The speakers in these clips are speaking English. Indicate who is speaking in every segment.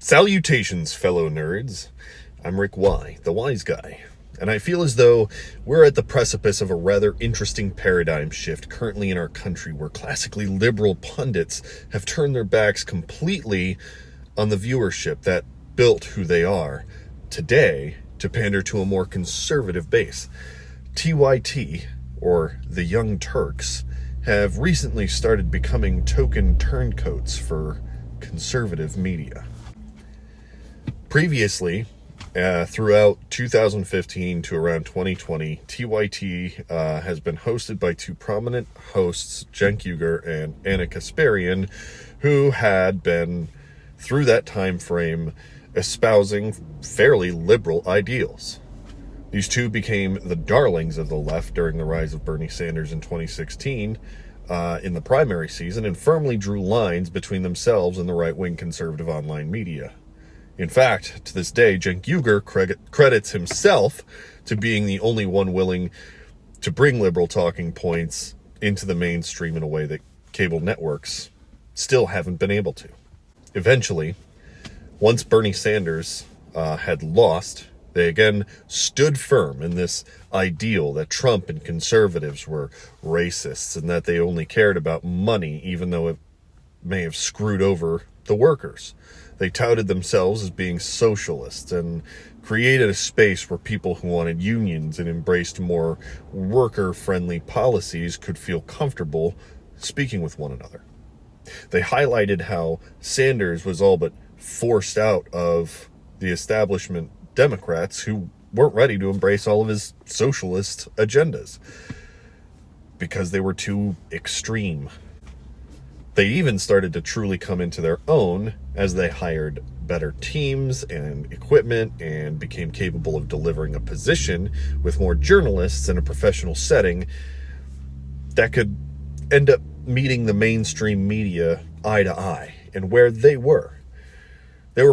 Speaker 1: Salutations, fellow nerds. I'm Rick Y, the wise guy, and I feel as though we're at the precipice of a rather interesting paradigm shift currently in our country, where classically liberal pundits have turned their backs completely on the viewership that built who they are today to pander to a more conservative base. TYT, or the Young Turks, have recently started becoming token turncoats for conservative media. Previously, throughout 2015 to around 2020, TYT has been hosted by two prominent hosts, Cenk Uygur and Anna Kasparian, who had been, through that time frame, espousing fairly liberal ideals. These two became the darlings of the left during the rise of Bernie Sanders in 2016 in the primary season, and firmly drew lines between themselves and the right-wing conservative online media. In fact, to this day, Cenk Uygur credits himself to being the only one willing to bring liberal talking points into the mainstream in a way that cable networks still haven't been able to. Eventually, once Bernie Sanders had lost, they again stood firm in this ideal that Trump and conservatives were racists and that they only cared about money, even though it may have screwed over the workers. They touted themselves as being socialists and created a space where people who wanted unions and embraced more worker-friendly policies could feel comfortable speaking with one another. They highlighted how Sanders was all but forced out of the establishment Democrats who weren't ready to embrace all of his socialist agendas because they were too extreme. They even started to truly come into their own as they hired better teams and equipment and became capable of delivering a position with more journalists in a professional setting that could end up meeting the mainstream media eye to eye. And where they were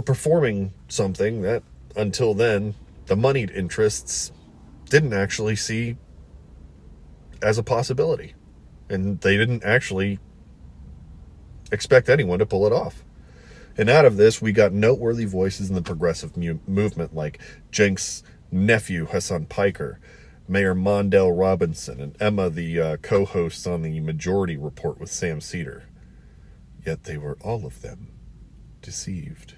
Speaker 1: performing something that, until then, the moneyed interests didn't actually see as a possibility. And they didn't actually expect anyone to pull it off. And out of this, we got noteworthy voices in the progressive movement, like Cenk's nephew, Hassan Piker, Mayor Mondale Robinson, and Emma, the co-host on the Majority Report with Sam Cedar. Yet they were all of them deceived.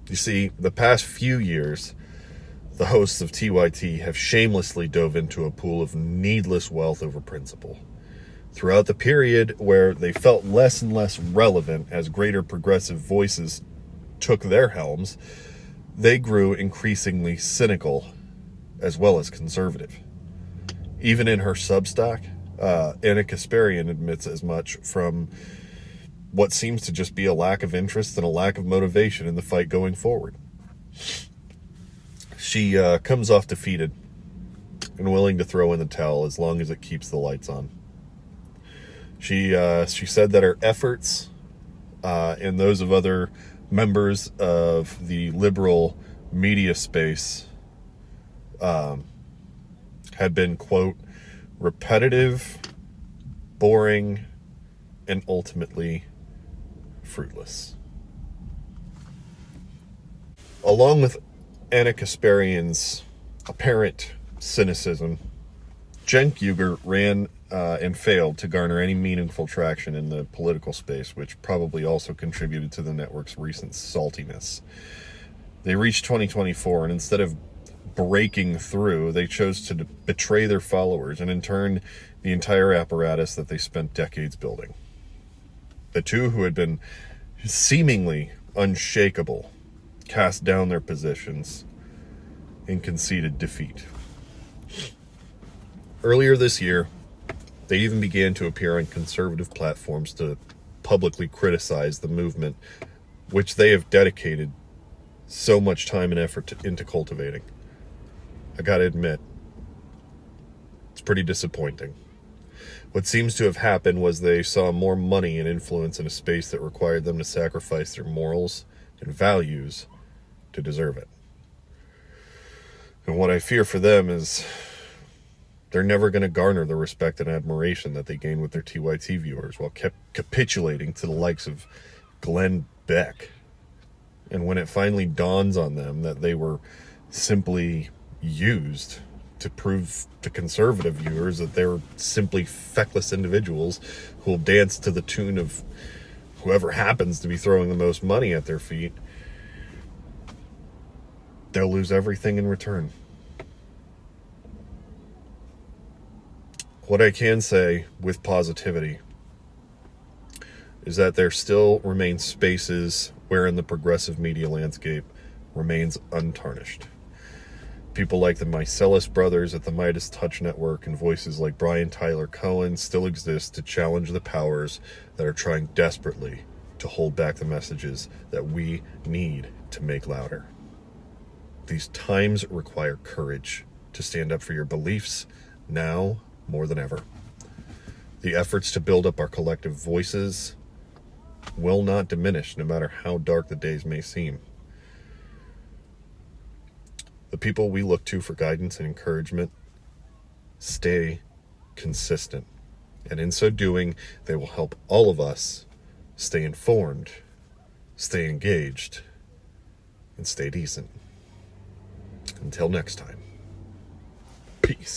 Speaker 1: You see, the past few years, the hosts of TYT have shamelessly dove into a pool of needless wealth over principle. Throughout the period where they felt less and less relevant as greater progressive voices took their helms, they grew increasingly cynical as well as conservative. Even in her Substack, Anna Kasparian admits as much, from what seems to just be a lack of interest and a lack of motivation in the fight going forward. She comes off defeated and willing to throw in the towel as long as it keeps the lights on. She said that her efforts and those of other members of the liberal media space had been, quote, repetitive, boring, and ultimately fruitless. Along with Anna Kasparian's apparent cynicism, Cenk Uygur ran and failed to garner any meaningful traction in the political space, which probably also contributed to the network's recent saltiness. They reached 2024, and instead of breaking through, they chose to betray their followers and, in turn, the entire apparatus that they spent decades building. The two, who had been seemingly unshakable, cast down their positions and conceded defeat. Earlier this year, they even began to appear on conservative platforms to publicly criticize the movement, which they have dedicated so much time and effort into cultivating. I gotta admit, it's pretty disappointing. What seems to have happened was they saw more money and influence in a space that required them to sacrifice their morals and values to deserve it. And what I fear for them is they're never going to garner the respect and admiration that they gain with their TYT viewers, while capitulating to the likes of Glenn Beck. And when it finally dawns on them that they were simply used to prove to conservative viewers that they were simply feckless individuals who will dance to the tune of whoever happens to be throwing the most money at their feet, they'll lose everything in return. What I can say with positivity is that there still remain spaces wherein the progressive media landscape remains untarnished. People like the Mycelis brothers at the Midas Touch Network and voices like Brian Tyler Cohen still exist to challenge the powers that are trying desperately to hold back the messages that we need to make louder. These times require courage to stand up for your beliefs now more than ever. The efforts to build up our collective voices will not diminish no matter how dark the days may seem. The people we look to for guidance and encouragement stay consistent. And in so doing, they will help all of us stay informed, stay engaged, and stay decent. Until next time, peace.